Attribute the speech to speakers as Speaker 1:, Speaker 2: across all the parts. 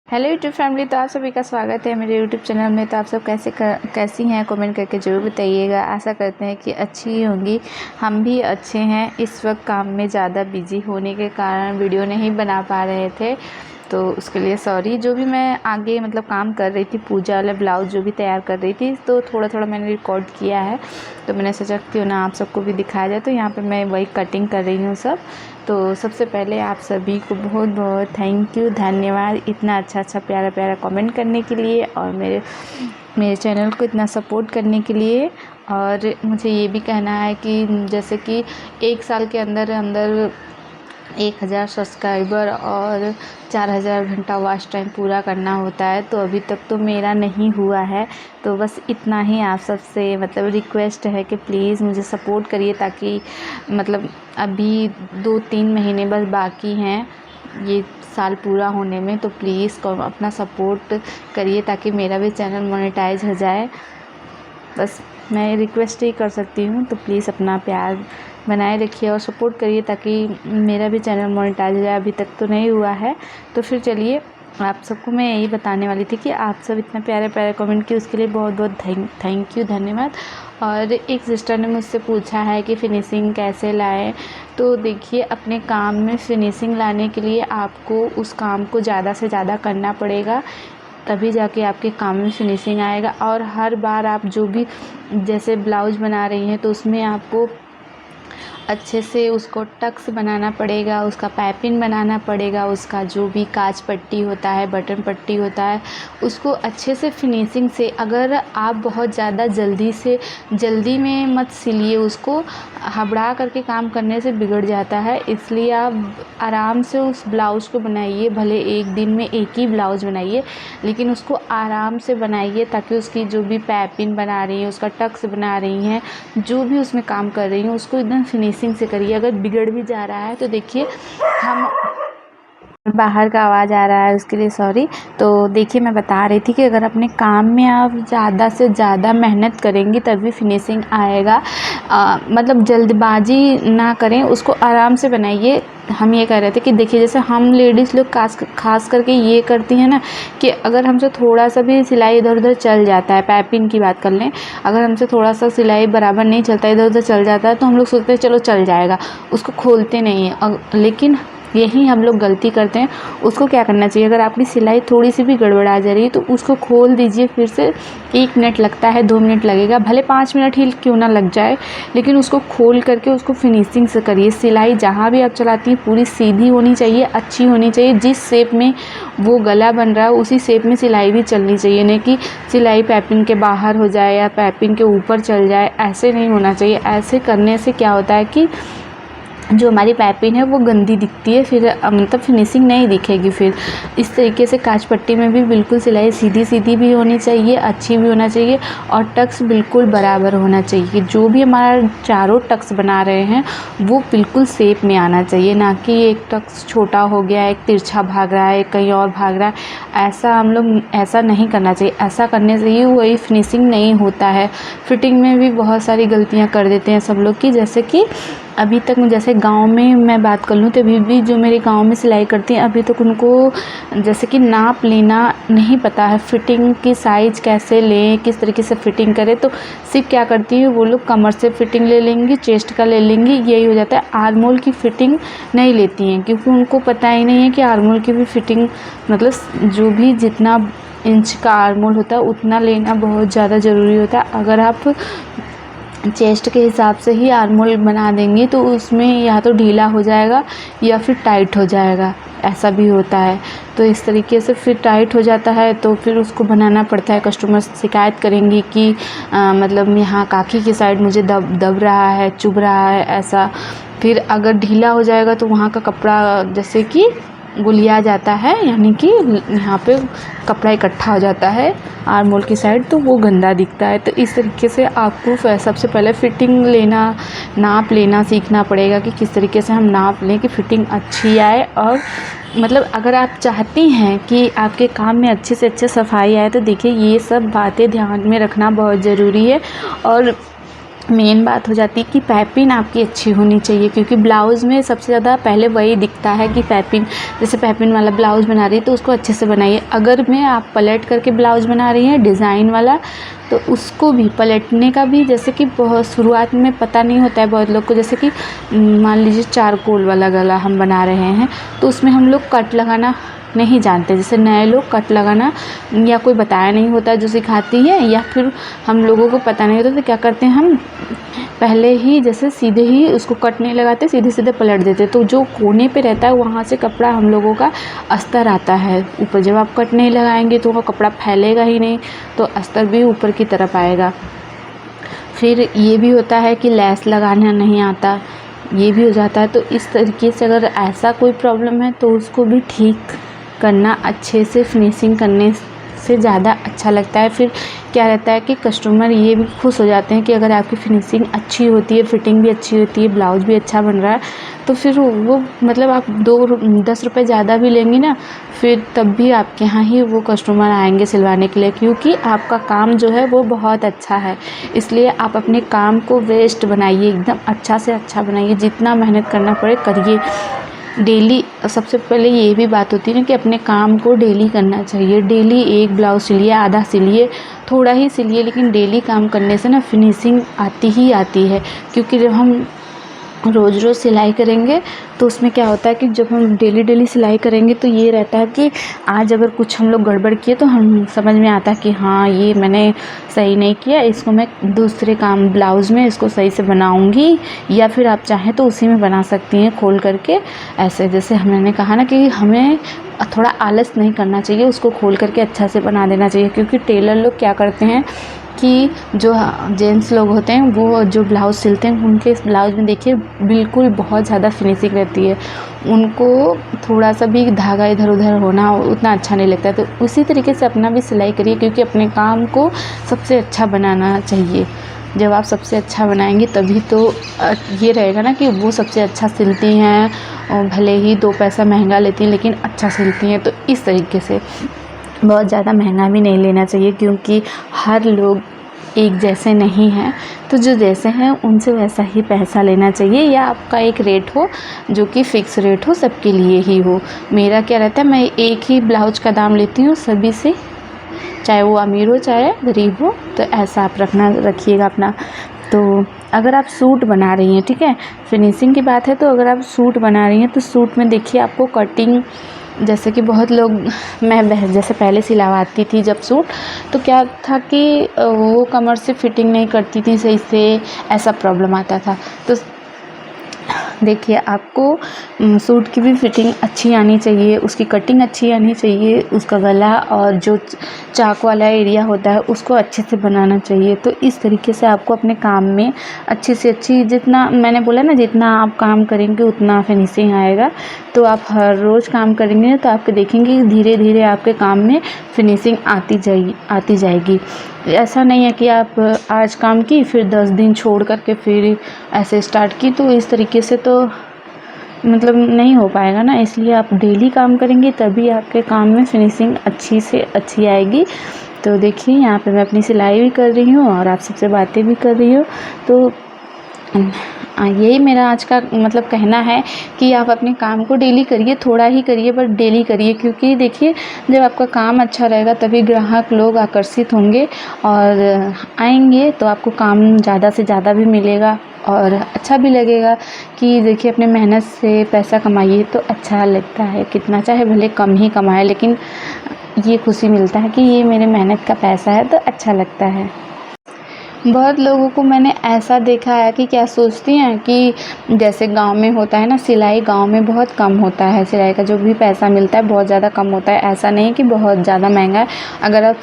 Speaker 1: Hello YouTube family. तो आप सभी का स्वागत है मेरे यूट्यूब चैनल में। तो आप सब कैसी हैं कमेंट करके ज़रूर बताइएगा। आशा करते हैं कि अच्छी ही होंगी। हम भी अच्छे हैं। इस वक्त काम में ज़्यादा बिजी होने के कारण वीडियो नहीं बना पा रहे थे, तो उसके लिए सॉरी। जो भी मैं आगे काम कर रही थी, पूजा वाला ब्लाउज़ जो भी तैयार कर रही थी, तो थोड़ा थोड़ा मैंने रिकॉर्ड किया है, तो मैंने सोचा क्यों ना आप सबको भी दिखाया जाए। तो यहाँ पे मैं वही कटिंग कर रही हूँ सब। तो सबसे पहले आप सभी को बहुत बहुत थैंक यू, धन्यवाद इतना अच्छा प्यारा प्यारा कमेंट करने के लिए और मेरे चैनल को इतना सपोर्ट करने के लिए। और मुझे ये भी कहना है कि जैसे कि 1 साल के अंदर अंदर 1000 सब्सक्राइबर और 4000 घंटा वॉच टाइम पूरा करना होता है, तो अभी तक तो मेरा नहीं हुआ है। तो बस इतना ही आप सबसे रिक्वेस्ट है कि प्लीज़ मुझे सपोर्ट करिए, ताकि अभी 2-3 महीने बस बाकी हैं ये साल पूरा होने में। तो प्लीज़ अपना सपोर्ट करिए ताकि मेरा भी चैनल मोनेटाइज हो जाए। बस मैं रिक्वेस्ट ही कर सकती हूँ। तो प्लीज़ अपना प्यार बनाए रखिए और सपोर्ट करिए ताकि मेरा भी चैनल मोनेटाइज हो जाए। अभी तक तो नहीं हुआ है। तो फिर चलिए, आप सबको मैं यही बताने वाली थी कि आप सब इतना प्यारे प्यारे कमेंट किए, उसके लिए बहुत बहुत थैंक यू, धन्यवाद। और एक सिस्टर ने मुझसे पूछा है कि फ़िनिशिंग कैसे लाएं। तो देखिए, अपने काम में फ़िनिशिंग लाने के लिए आपको उस काम को ज़्यादा से ज़्यादा करना पड़ेगा, तभी जाके आपके काम में फ़िनिशिंग आएगा। और हर बार आप जो भी जैसे ब्लाउज़ बना रही हैं, तो उसमें आपको अच्छे से उसको टक्स बनाना पड़ेगा, उसका पाइपिंग बनाना पड़ेगा, उसका जो भी काज पट्टी होता है, बटन पट्टी होता है, उसको अच्छे से फिनिशिंग से। अगर आप बहुत ज़्यादा जल्दी में मत सिलिए, उसको हबड़ा करके काम करने से बिगड़ जाता है। इसलिए आप आराम से उस ब्लाउज़ को बनाइए। भले एक दिन में एक ही ब्लाउज़ बनाइए, लेकिन उसको आराम से बनाइए, ताकि उसकी जो भी पाइपिंग बना रही हैं, उसका टक्स बना रही हैं, जो भी उसमें काम कर रही हैं, उसको एकदम फिनिशिंग से करिए। अगर बिगड़ भी जा रहा है तो देखिए, हम बाहर का आवाज़ आ रहा है, उसके लिए सॉरी। तो देखिए, मैं बता रही थी कि अगर अपने काम में आप ज़्यादा से ज़्यादा मेहनत करेंगी तभी फिनिशिंग आएगा। जल्दबाजी ना करें, उसको आराम से बनाइए। हम ये कह रहे थे कि देखिए, जैसे हम लेडीज़ लोग खास करके ये करती हैं ना, कि अगर हमसे थोड़ा सा भी सिलाई इधर उधर चल जाता है, पाइपिंग की बात कर लें, अगर हमसे थोड़ा सा सिलाई बराबर नहीं चलता, इधर उधर चल जाता है, तो हम लोग सोचते हैं चलो चल जाएगा, उसको खोलते नहीं हैं। लेकिन यही हम लोग गलती करते हैं। उसको क्या करना चाहिए, अगर आपकी सिलाई थोड़ी सी भी गड़बड़ा जा रही है, तो उसको खोल दीजिए। फिर से 1 मिनट लगता है, 2 मिनट लगेगा, भले 5 मिनट ही क्यों ना लग जाए, लेकिन उसको खोल करके उसको फिनिशिंग से करिए। सिलाई जहाँ भी आप चलाती हैं पूरी सीधी होनी चाहिए, अच्छी होनी चाहिए। जिस शेप में वो गला बन रहा है उसी शेप में सिलाई भी चलनी चाहिए, नहीं कि सिलाई पाइपिंग के बाहर हो जाए या पाइपिंग के ऊपर चल जाए। ऐसे नहीं होना चाहिए। ऐसे करने से क्या होता है कि जो हमारी पाइपिंग है वो गंदी दिखती है, फिर फिनिशिंग नहीं दिखेगी। फिर इस तरीके से काज पट्टी में भी बिल्कुल सिलाई सीधी सीधी भी होनी चाहिए, अच्छी भी होना चाहिए, और टक्स बिल्कुल बराबर होना चाहिए। जो भी हमारा चारों टक्स बना रहे हैं वो बिल्कुल शेप में आना चाहिए, ना कि एक टक्स छोटा हो गया, एक तिरछा भाग रहा है, कहीं और भाग रहा है। ऐसा नहीं करना चाहिए। ऐसा करने से ही वही फिनिशिंग नहीं होता है। फिटिंग में भी बहुत सारी गलतियाँ कर देते हैं सब लोग की। जैसे कि अभी तक जैसे गांव में मैं बात कर लूँ, तो अभी भी जो मेरे गांव में सिलाई करती हैं, अभी तक उनको जैसे कि नाप लेना नहीं पता है, फिटिंग की साइज़ कैसे लें, किस तरीके से फ़िटिंग करें। तो सिर्फ क्या करती हैं वो लोग, कमर से फ़िटिंग ले लेंगी, चेस्ट का ले लेंगी, यही हो जाता है। आर्मोल की फ़िटिंग नहीं लेती हैं, क्योंकि उनको पता ही नहीं है कि आर्मोल की भी फ़िटिंग जो भी जितना इंच का आर्मोल होता है उतना लेना बहुत ज़्यादा ज़रूरी होता है। अगर आप चेस्ट के हिसाब से ही आर्मोल बना देंगे तो उसमें या तो ढीला हो जाएगा या फिर टाइट हो जाएगा, ऐसा भी होता है। तो इस तरीके से फिर टाइट हो जाता है, तो फिर उसको बनाना पड़ता है। कस्टमर शिकायत करेंगी कि यहाँ काकी की साइड मुझे दब रहा है, चुभ रहा है, ऐसा। फिर अगर ढीला हो जाएगा तो वहाँ का कपड़ा जैसे कि गुलिया जाता है, यानी कि यहाँ पे कपड़ा इकट्ठा हो जाता है आर्मोल की साइड, तो वो गंदा दिखता है। तो इस तरीके से आपको सबसे पहले फ़िटिंग लेना, नाप लेना सीखना पड़ेगा कि किस तरीके से हम नाप लें कि फ़िटिंग अच्छी आए। और अगर आप चाहती हैं कि आपके काम में अच्छे से अच्छे सफाई आए, तो देखिए, ये सब बातें ध्यान में रखना बहुत ज़रूरी है। और मेन बात हो जाती है कि पाइपिंग आपकी अच्छी होनी चाहिए, क्योंकि ब्लाउज़ में सबसे ज़्यादा पहले वही दिखता है कि पाइपिंग, जैसे पाइपिंग वाला ब्लाउज़ बना रही है तो उसको अच्छे से बनाइए। अगर में आप पलट करके ब्लाउज़ बना रही हैं डिज़ाइन वाला, तो उसको भी पलटने का भी, जैसे कि बहुत शुरुआत में पता नहीं होता है बहुत लोग को, जैसे कि मान लीजिए चारकोल वाला गला हम बना रहे हैं तो उसमें हम लोग कट लगाना नहीं जानते, जैसे नए लोग कट लगाना या कोई बताया नहीं होता जो सिखाती है, या फिर हम लोगों को पता नहीं होता तो क्या करते हैं हम पहले ही जैसे सीधे ही उसको कट नहीं लगाते, सीधे सीधे पलट देते, तो जो कोने पे रहता है वहाँ से कपड़ा हम लोगों का अस्तर आता है ऊपर। जब आप कट नहीं लगाएंगे तो वो कपड़ा फैलेगा ही नहीं, तो अस्तर भी ऊपर की तरफ आएगा। फिर ये भी होता है कि लैस लगाना नहीं आता, ये भी हो जाता है। तो इस तरीके से अगर ऐसा कोई प्रॉब्लम है तो उसको भी ठीक करना, अच्छे से फिनिशिंग करने से ज़्यादा अच्छा लगता है। फिर क्या रहता है कि कस्टमर ये भी खुश हो जाते हैं कि अगर आपकी फिनिशिंग अच्छी होती है, फिटिंग भी अच्छी होती है, ब्लाउज़ भी अच्छा बन रहा है, तो फिर वो मतलब आप 10 रुपये ज़्यादा भी लेंगी ना, फिर तब भी आपके यहाँ ही वो कस्टमर आएंगे सिलवाने के लिए, क्योंकि आपका काम जो है वो बहुत अच्छा है। इसलिए आप अपने काम को बेस्ट बनाइए, एकदम अच्छा से अच्छा बनाइए, जितना मेहनत करना पड़े करिए डेली। सबसे पहले ये भी बात होती है ना कि अपने काम को डेली करना चाहिए। डेली एक ब्लाउज़ सिलिए, आधा सिलिए, थोड़ा ही सिलिए, लेकिन डेली काम करने से ना फिनिशिंग आती ही आती है। क्योंकि जब हम रोज़ रोज़ सिलाई करेंगे तो उसमें क्या होता है कि जब हम डेली डेली सिलाई करेंगे तो ये रहता है कि आज अगर कुछ हम लोग गड़बड़ किए तो हम समझ में आता है कि हाँ ये मैंने सही नहीं किया, इसको मैं दूसरे काम ब्लाउज़ में इसको सही से बनाऊंगी, या फिर आप चाहें तो उसी में बना सकती हैं खोल करके। ऐसे जैसे मैंने कहा ना कि हमें थोड़ा आलस नहीं करना चाहिए, उसको खोल करके अच्छा से बना देना चाहिए। क्योंकि टेलर लोग क्या करते हैं कि जो जेंट्स लोग होते हैं वो जो ब्लाउज़ सिलते हैं उनके इस ब्लाउज़ में देखिए बिल्कुल बहुत ज़्यादा फिनिशिंग रहती है, उनको थोड़ा सा भी धागा इधर उधर होना उतना अच्छा नहीं लगता है। तो उसी तरीके से अपना भी सिलाई करिए, क्योंकि अपने काम को सबसे अच्छा बनाना चाहिए। जब आप सबसे अच्छा बनाएंगे तभी तो ये रहेगा ना कि वो सबसे अच्छा सिलती हैं, और भले ही 2 पैसा महंगा लेती हैं लेकिन अच्छा सिलती हैं। तो इस तरीके से बहुत ज़्यादा महंगा भी नहीं लेना चाहिए, क्योंकि हर लोग एक जैसे नहीं हैं, तो जो जैसे हैं उनसे वैसा ही पैसा लेना चाहिए, या आपका एक रेट हो जो कि फ़िक्स रेट हो, सबके लिए ही हो। मेरा क्या रहता है, मैं एक ही ब्लाउज का दाम लेती हूँ सभी से, चाहे वो अमीर हो चाहे गरीब हो, तो ऐसा आप रखिएगा अपना। तो अगर आप सूट बना रही हैं, ठीक है, फिनिशिंग की बात है, तो अगर आप सूट बना रही हैं तो सूट में देखिए आपको कटिंग, जैसे कि बहुत लोग, मैं जैसे पहले सिलवाती थी जब सूट, तो क्या था कि वो कमर से फिटिंग नहीं करती थी सही से, ऐसा प्रॉब्लम आता था। तो देखिए आपको सूट की भी फिटिंग अच्छी आनी चाहिए, उसकी कटिंग अच्छी आनी चाहिए, उसका गला और जो चाक वाला एरिया होता है उसको अच्छे से बनाना चाहिए। तो इस तरीके से आपको अपने काम में अच्छी से अच्छी, जितना मैंने बोला ना जितना आप काम करेंगे उतना फिनिशिंग आएगा। तो आप हर रोज़ काम करेंगे तो आपके देखेंगे धीरे धीरे आपके काम में फिनिशिंग आती जाएगी। ऐसा नहीं है कि आप आज काम की फिर 10 दिन छोड़ करके फिर ऐसे स्टार्ट की, तो इस तरीके से तो मतलब नहीं हो पाएगा ना। इसलिए आप डेली काम करेंगे तभी आपके काम में फिनिशिंग अच्छी से अच्छी आएगी। तो देखिए यहाँ पे मैं अपनी सिलाई भी कर रही हूँ और आप सबसे बातें भी कर रही हूँ। तो यही मेरा आज का मतलब कहना है कि आप अपने काम को डेली करिए, थोड़ा ही करिए बट डेली करिए, क्योंकि देखिए जब आपका काम अच्छा रहेगा तभी ग्राहक लोग आकर्षित होंगे और आएंगे, तो आपको काम ज़्यादा से ज़्यादा भी मिलेगा और अच्छा भी लगेगा कि देखिए अपने मेहनत से पैसा कमाइए तो अच्छा लगता है, कितना चाहे भले कम ही कमाए, लेकिन ये खुशी मिलता है कि ये मेरे मेहनत का पैसा है, तो अच्छा लगता है। बहुत लोगों को मैंने ऐसा देखा है कि क्या सोचती हैं कि जैसे गांव में होता है ना, सिलाई गांव में बहुत कम होता है, सिलाई का जो भी पैसा मिलता है बहुत ज़्यादा कम होता है। ऐसा नहीं कि बहुत ज़्यादा महंगा है। अगर आप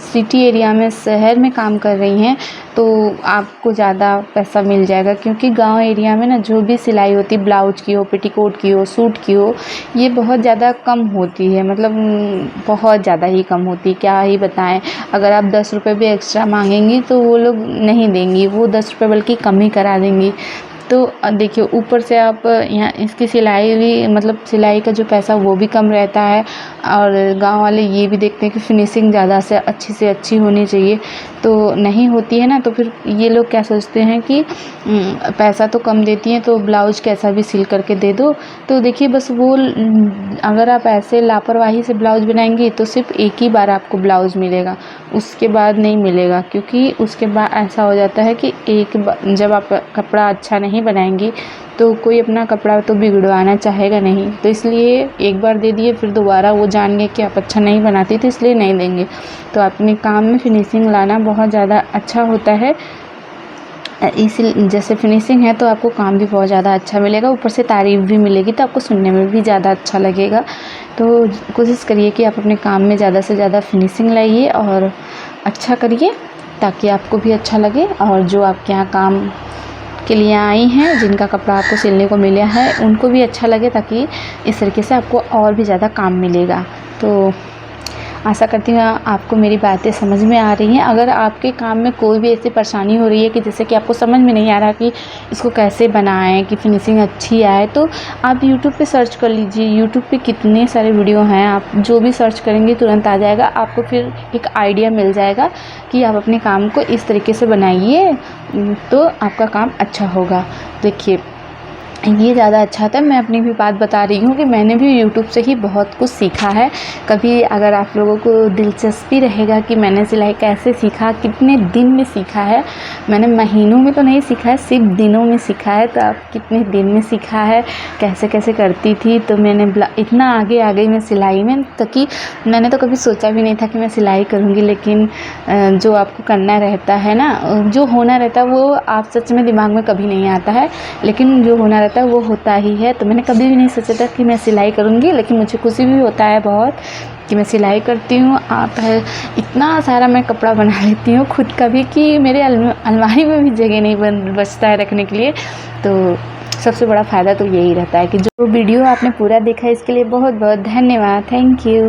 Speaker 1: सिटी एरिया में, शहर में काम कर रही हैं तो आपको ज़्यादा पैसा मिल जाएगा, क्योंकि गाँव एरिया में ना जो भी सिलाई होती है, ब्लाउज की हो, पेटीकोट की हो, सूट की हो, ये बहुत ज़्यादा कम होती है, मतलब बहुत ज़्यादा ही कम होती है। क्या ही बताएं, अगर आप 10 रुपये भी एक्स्ट्रा मांगेंगी तो वो लोग नहीं देंगी, वो 10 रुपये बल्कि कम ही करा देंगी। तो देखिए ऊपर से आप यहाँ इसकी सिलाई भी, मतलब सिलाई का जो पैसा वो भी कम रहता है। और गांव वाले ये भी देखते हैं कि फिनिशिंग ज़्यादा से अच्छी होनी चाहिए, तो नहीं होती है ना, तो फिर ये लोग क्या सोचते हैं कि पैसा तो कम देती हैं तो ब्लाउज कैसा भी सिल करके दे दो। तो देखिए बस वो अगर आप ऐसे लापरवाही से ब्लाउज बनाएंगी तो सिर्फ एक ही बार आपको ब्लाउज मिलेगा, उसके बाद नहीं मिलेगा, क्योंकि उसके बाद ऐसा हो जाता है कि जब आप कपड़ा अच्छा नहीं बनाएंगी तो कोई अपना कपड़ा तो बिगड़वाना चाहेगा नहीं, तो इसलिए एक बार दे दिए फिर दोबारा वो जान गए कि आप अच्छा नहीं बनाती, तो इसलिए नहीं देंगे। तो अपने काम में फिनिशिंग लाना बहुत ज़्यादा अच्छा होता है। इसी जैसे फिनिशिंग है तो आपको काम भी बहुत ज़्यादा अच्छा मिलेगा, ऊपर से तारीफ़ भी मिलेगी, तो आपको सुनने में भी ज़्यादा अच्छा लगेगा। तो कोशिश करिए कि आप अपने काम में ज़्यादा से ज़्यादा फिनिशिंग लाइए और अच्छा करिए, ताकि आपको भी अच्छा लगे और जो आपके यहाँ काम के लिए आई हैं, जिनका कपड़ा आपको सिलने को मिला है, उनको भी अच्छा लगे, ताकि इस तरीके से आपको और भी ज़्यादा काम मिलेगा। तो आशा करती हूँ आपको मेरी बातें समझ में आ रही हैं। अगर आपके काम में कोई भी ऐसी परेशानी हो रही है कि जैसे कि आपको समझ में नहीं आ रहा कि इसको कैसे बनाएं कि फिनिशिंग अच्छी आए, तो आप यूट्यूब पे सर्च कर लीजिए। यूट्यूब पे कितने सारे वीडियो हैं, आप जो भी सर्च करेंगे तुरंत आ जाएगा, आपको फिर एक आइडिया मिल जाएगा कि आप अपने काम को इस तरीके से बनाइए तो आपका काम अच्छा होगा। देखिए ये ज़्यादा अच्छा था। मैं अपनी भी बात बता रही हूँ कि मैंने भी यूट्यूब से ही बहुत कुछ सीखा है। कभी अगर आप लोगों को दिलचस्पी रहेगा कि मैंने सिलाई कैसे सीखा, कितने दिन में सीखा है, मैंने महीनों में तो नहीं सीखा है, सिर्फ दिनों में सीखा है, तो आप कितने दिन में सीखा है, कैसे कैसे करती थी, तो मैंने इतना आगे आ गई मैं सिलाई में, तो कि मैंने तो कभी सोचा भी नहीं था कि मैं सिलाई करूँगी। लेकिन जो आपको करना रहता है ना, जो होना रहता है वो आप सच में दिमाग में कभी नहीं आता है, लेकिन जो होना रहता है वो होता ही है। तो मैंने कभी भी नहीं सोचा था कि मैं सिलाई करूँगी, लेकिन मुझे खुशी भी होता है बहुत कि मैं सिलाई करती हूँ। आप इतना सारा मैं कपड़ा बना लेती हूँ खुद का भी कि मेरे अलमारी में भी जगह नहीं बचता है रखने के लिए। तो सबसे बड़ा फ़ायदा तो यही रहता है कि जो वीडियो आपने पूरा देखा इसके लिए बहुत बहुत धन्यवाद। Thank you.